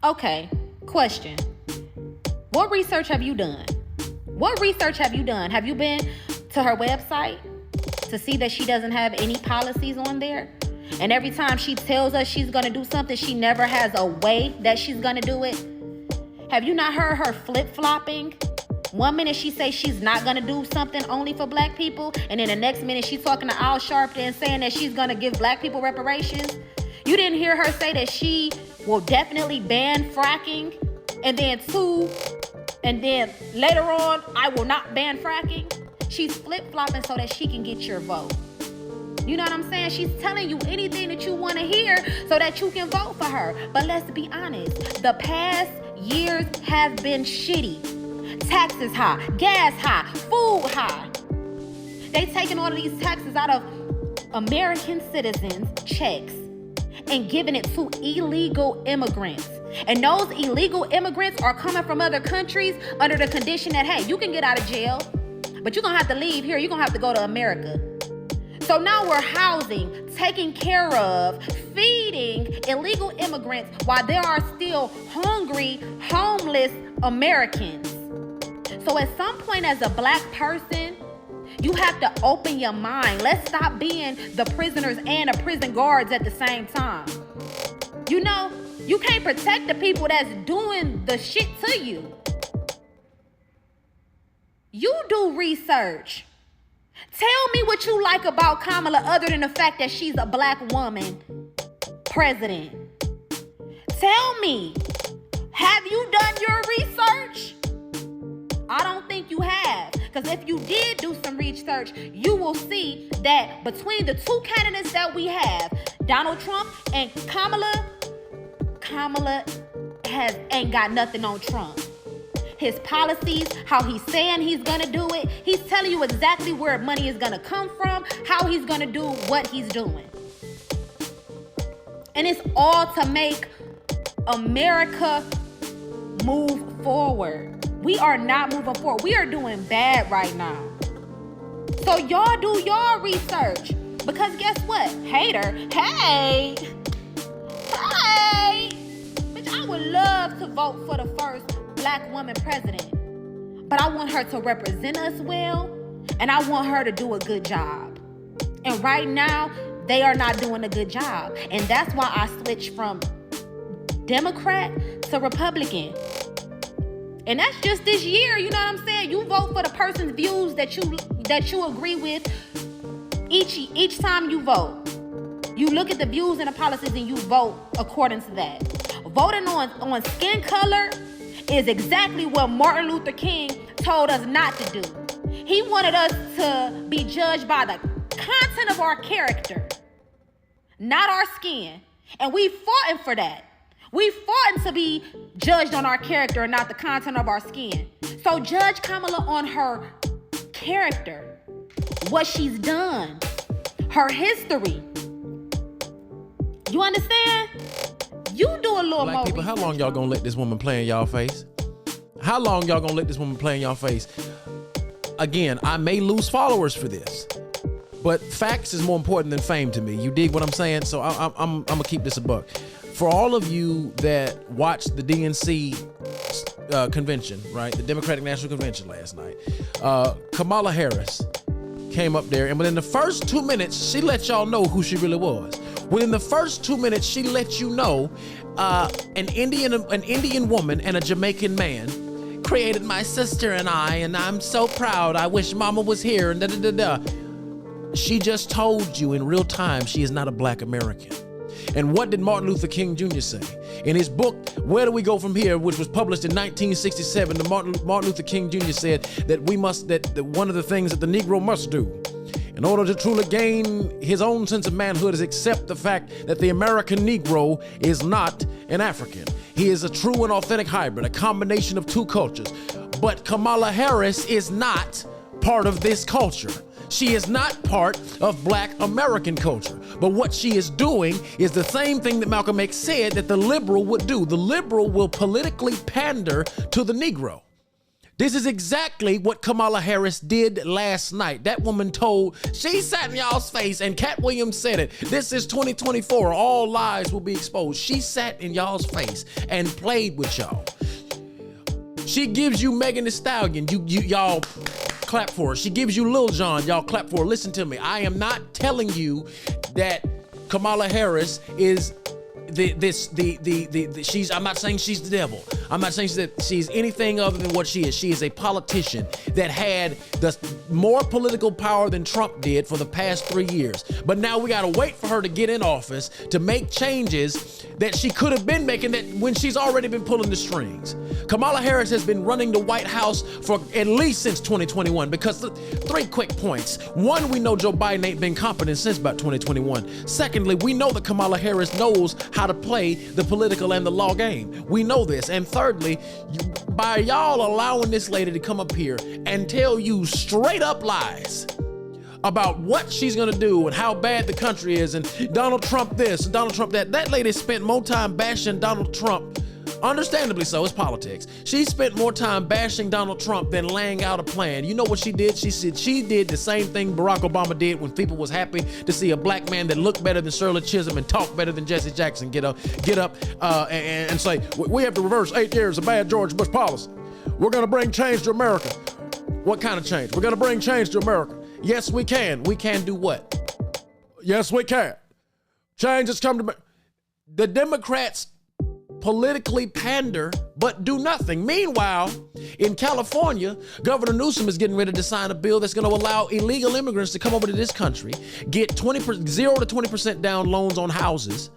Okay, question. What research have you done? What research have you done? Have you been to her website to see that she doesn't have any policies on there? And every time she tells us she's going to do something, she never has a way that she's going to do it. Have you not heard her flip-flopping? One minute she says she's not going to do something only for black people, and then the next minute she's talking to Al Sharpton and saying that she's going to give black people reparations. You didn't hear her say that she will definitely ban fracking, and then later on, I will not ban fracking. She's flip-flopping so that she can get your vote. You know what I'm saying? She's telling you anything that you want to hear so that you can vote for her. But let's be honest, the past years have been shitty. Taxes high, gas high, food high. They taking all of these taxes out of American citizens' checks and giving it to illegal immigrants. And those illegal immigrants are coming from other countries under the condition that, hey, you can get out of jail, but you're going to have to leave here. You're going to have to go to America. So now we're housing, taking care of, feeding illegal immigrants while there are still hungry, homeless Americans. So at some point as a black person, you have to open your mind. Let's stop being the prisoners and the prison guards at the same time. You know, you can't protect the people that's doing the shit to you. You do research. Tell me what you like about Kamala other than the fact that she's a black woman president. Tell me, have you done your research? I don't think you have. Because if you did do some research, you will see that between the two candidates that we have, Donald Trump and Kamala ain't got nothing on Trump. His policies, how he's saying he's gonna do it, he's telling you exactly where money is gonna come from, how he's gonna do what he's doing. And it's all to make America move forward. We are not moving forward. We are doing bad right now. So y'all do your research. Because guess what? Hater, hey, bitch, I would love to vote for the first black woman president. But I want her to represent us well, and I want her to do a good job. And right now, they are not doing a good job. And that's why I switched from Democrat to Republican. And that's just this year, you know what I'm saying? You vote for the person's views that you agree with each time you vote. You look at the views and the policies and you vote according to that. Voting on skin color is exactly what Martin Luther King told us not to do. He wanted us to be judged by the content of our character, not our skin. And we fought for that. We fought to be judged on our character and not the content of our skin. So judge Kamala on her character, what she's done, her history. You understand? You do a little Black more people, how research. long y'all gonna let this woman play in y'all face? How long y'all gonna let this woman play in y'all face? Again, I may lose followers for this, but facts is more important than fame to me. You dig what I'm saying? So I'm gonna keep this a buck. For all of you that watched the DNC convention, right? The Democratic National Convention last night, Scamala Harris came up there, and within the first 2 minutes, she let y'all know who she really was. Within the first 2 minutes, she let you know an Indian woman and a Jamaican man created my sister and I'm so proud. I wish Mama was here and da-da-da-da. She just told you in real time she is not a black American. And what did Martin Luther King Jr. say? In his book, Where Do We Go From Here, which was published in 1967, Martin Luther King Jr. said that that one of the things that the Negro must do in order to truly gain his own sense of manhood is accept the fact that the American Negro is not an African. He is a true and authentic hybrid, a combination of two cultures. But Kamala Harris is not part of this culture. She is not part of black American culture. But what she is doing is the same thing that Malcolm X said that the liberal would do. The liberal will politically pander to the Negro. This is exactly what Kamala Harris did last night. That woman she sat in y'all's face, and Cat Williams said it. This is 2024. All lies will be exposed. She sat in y'all's face and played with y'all. She gives you Megan Thee Stallion. Y'all clap for her. She gives you Lil Jon. Y'all clap for her. Listen to me. I am not telling you that Kamala Harris is I'm not saying she's the devil. I'm not saying she's anything other than what she is. She is a politician that had the more political power than Trump did for the past 3 years. But now we gotta wait for her to get in office to make changes that she could have been making that when she's already been pulling the strings. Kamala Harris has been running the White House for at least since 2021 because 3 quick points. One, we know Joe Biden ain't been competent since about 2021. Secondly, we know that Kamala Harris knows how to play the political and the law game. We know this. And thirdly, by y'all allowing this lady to come up here and tell you straight up lies about what she's gonna do and how bad the country is and Donald Trump this and Donald Trump that. That lady spent more time bashing Donald Trump. Understandably so, it's politics. She spent more time bashing Donald Trump than laying out a plan. You know what she did? She said she did the same thing Barack Obama did when people was happy to see a black man that looked better than Shirley Chisholm and talked better than Jesse Jackson get up and say, we have to reverse 8 years of bad George Bush policy. We're gonna bring change to America. What kind of change? We're gonna bring change to America. Yes, we can. We can do what? Yes, we can. Change has come to the Democrats politically pander but do nothing. Meanwhile, In California, Governor Newsom is getting ready to sign a bill that's going to allow illegal immigrants to come over to this country, get 0 to 20% down loans on houses,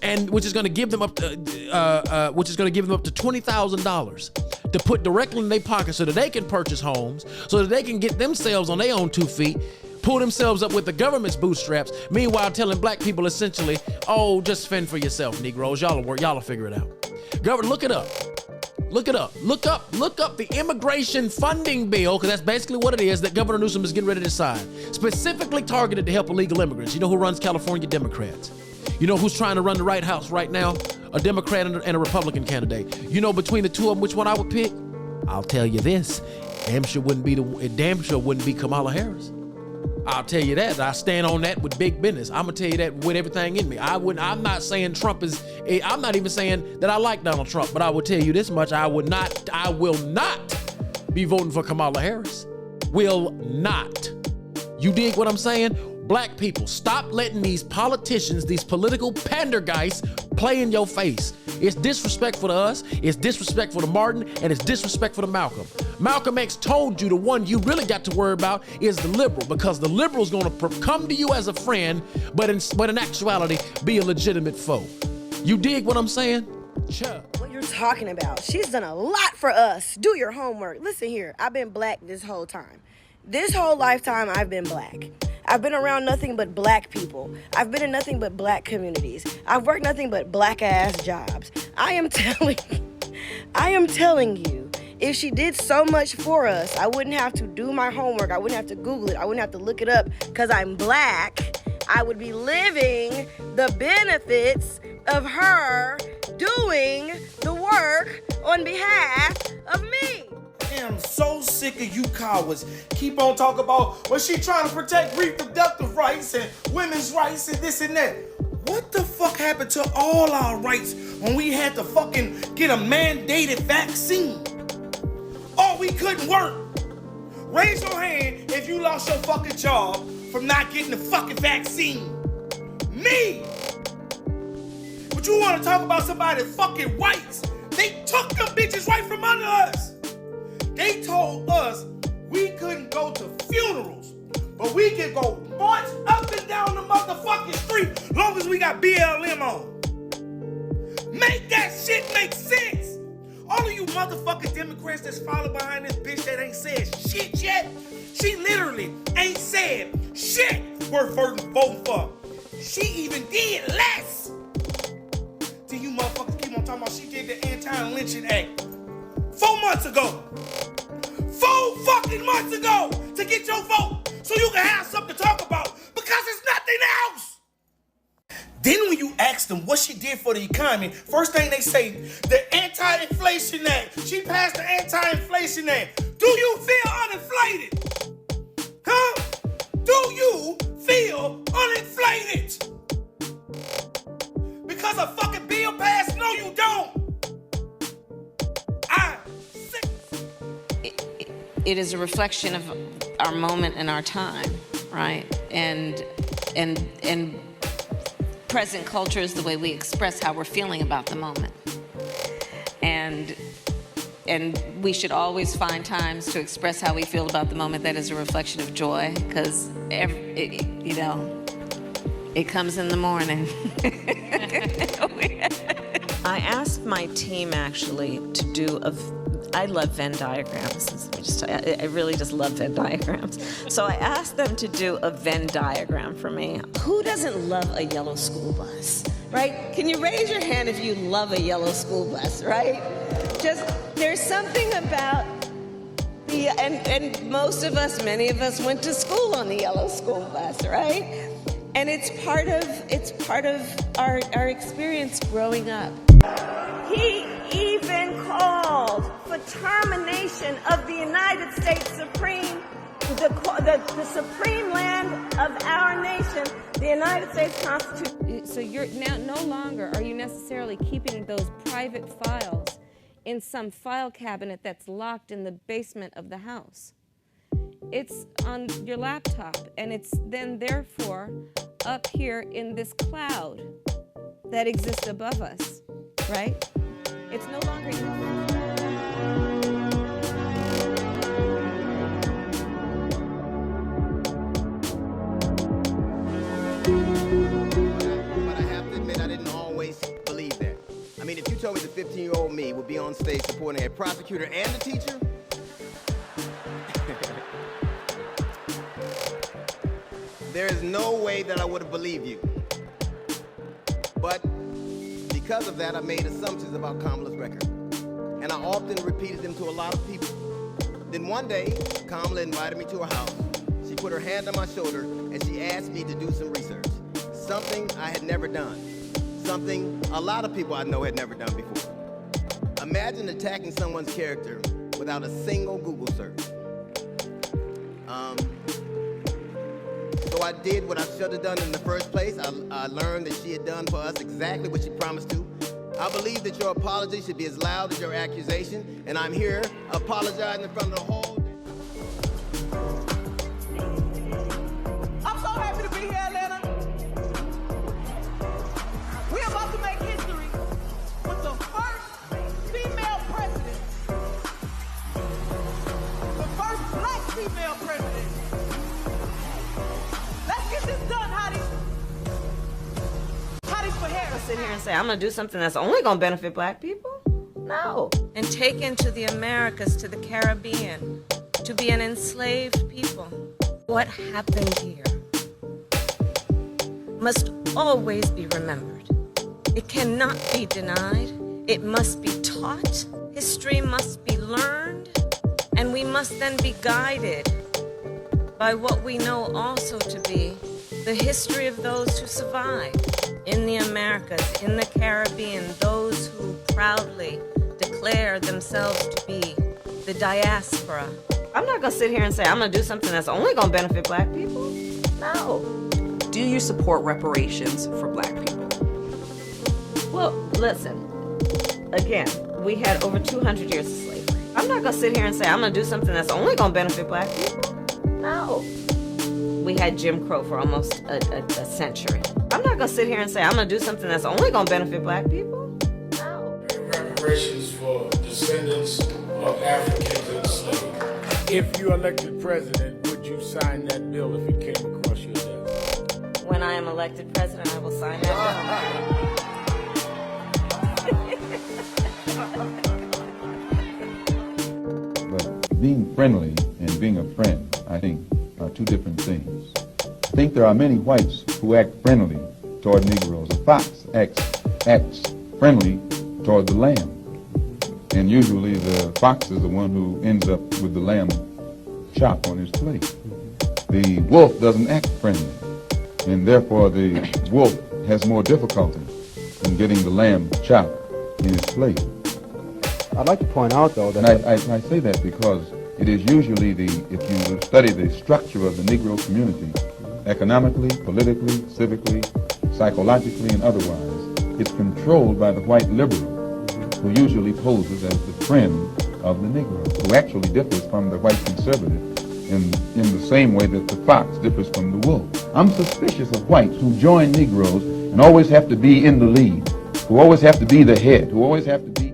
and which is going to give them up to $20,000 to put directly in their pocket so that they can purchase homes, so that they can get themselves on their own 2 feet, pull themselves up with the government's bootstraps, meanwhile telling black people essentially, oh, just fend for yourself, Negroes. Y'all will figure it out. Governor, look it up. Look up the immigration funding bill, because that's basically what it is that Governor Newsom is getting ready to sign, specifically targeted to help illegal immigrants. You know who runs California? Democrats. You know who's trying to run the White House right now? A Democrat and a Republican candidate. You know between the two of them, which one I would pick? I'll tell you this: damn sure wouldn't be Kamala Harris. I'll tell you that. I stand on that with big business. I'm gonna tell you that with everything in me. I'm not saying Trump is. I'm not even saying that I like Donald Trump, but I will tell you this much: I will not be voting for Kamala Harris. Will not. You dig what I'm saying? Black people, stop letting these politicians, these political pandergeists, play in your face. It's disrespectful to us, it's disrespectful to Martin, and it's disrespectful to Malcolm. Malcolm X told you the one you really got to worry about is the liberal, because the liberal is going to come to you as a friend, but in actuality, be a legitimate foe. You dig what I'm saying? What you're talking about. She's done a lot for us. Do your homework. Listen here, I've been black this whole time. This whole lifetime, I've been black. I've been around nothing but black people. I've been in nothing but black communities. I've worked nothing but black ass jobs. I am telling you, if she did so much for us, I wouldn't have to do my homework. I wouldn't have to Google it. I wouldn't have to look it up because I'm black. I would be living the benefits of her doing the work on behalf of me. I am so sick of you cowards. Keep on talking about, well, she trying to protect reproductive rights and women's rights and this and that. What the fuck happened to all our rights when we had to fucking get a mandated vaccine? Oh, we couldn't work. Raise your hand if you lost your fucking job from not getting the fucking vaccine. Me! But you want to talk about somebody's fucking rights? They took them bitches right from under us. They told us we couldn't go to funerals, but we could go march up and down the motherfucking street long as we got BLM on. Make that shit make sense. All of you motherfucking Democrats that's following behind this bitch that ain't said shit yet, she literally ain't said shit worth voting for. She even did less. Then you motherfuckers keep on talking about she did the Anti-Lynching Act 4 months ago. 4 fucking months ago to get your vote so you can have something to talk about because it's nothing else. Then when you ask them what she did for the economy, first thing they say, the Anti-Inflation Act. She passed the Anti-Inflation Act. Do you feel uninflated? Huh? Do you feel uninflated? Because a fucking bill passed? No, you don't. It is a reflection of our moment and our time, right? And present culture is the way we express how we're feeling about the moment. And we should always find times to express how we feel about the moment that is a reflection of joy, because it comes in the morning. I asked my team actually to do I love Venn diagrams. I really just love Venn diagrams. So I asked them to do a Venn diagram for me. Who doesn't love a yellow school bus, right? Can you raise your hand if you love a yellow school bus, right? There's something about and most of us, many of us went to school on the yellow school bus, right? And it's part of our experience growing up. He even called for termination of the United States Supreme, the supreme land of our nation, the United States Constitution. So you're now no longer are you necessarily keeping those private files in some file cabinet that's locked in the basement of the house. It's on your laptop, and it's then therefore up here in this cloud that exists above us, right? It's no longer told me the 15-year-old me would be on stage supporting a prosecutor and a teacher, there is no way that I would have believed you. But because of that, I made assumptions about Kamala's record. And I often repeated them to a lot of people. Then one day, Kamala invited me to her house. She put her hand on my shoulder and she asked me to do some research. Something I had never done. Something a lot of people I know had never done before. Imagine attacking someone's character without a single Google search. So I did what I should have done in the first place. I learned that she had done for us exactly what she promised to. I believe that your apology should be as loud as your accusation, and I'm here apologizing in front of the whole. I'm so happy to be here, Atlanta. We're about to make history with the first female president. The first black female president. Let's get this done, Hottie. Hottie for Harris. Sit here and say, I'm going to do something that's only going to benefit black people? No. And taken to the Americas, to the Caribbean, to be an enslaved people. What happened here must always be remembered. It cannot be denied. It must be taught. History must be learned. And we must then be guided by what we know also to be the history of those who survived in the Americas, in the Caribbean, those who proudly declare themselves to be the diaspora. I'm not going to sit here and say I'm going to do something that's only going to benefit black people. No. Do you support reparations for black people? Well, listen. Again, we had over 200 years of slavery. I'm not going to sit here and say I'm going to do something that's only going to benefit black people. No. We had Jim Crow for almost a century. I'm not going to sit here and say I'm going to do something that's only going to benefit black people. No. Reparations for descendants of Africans enslaved. If you elected president, would you sign that bill if it came across your desk? When I am elected president, I will sign that bill. But being friendly and being a friend, I think, are two different things. I think there are many whites who act friendly toward Negroes. A fox acts friendly toward the lamb. And usually the fox is the one who ends up with the lamb chop on his plate. The wolf doesn't act friendly, and therefore the wolf has more difficulty in getting the lamb chop in his plate. I'd like to point out, though, that... I say that because it is usually if you study the structure of the Negro community, economically, politically, civically, psychologically, and otherwise, it's controlled by the white liberal, who usually poses as the friend of the Negro, who actually differs from the white conservative in the same way that the fox differs from the wolf. I'm suspicious of whites who join Negroes and always have to be in the lead, who always have to be the head, who always have to be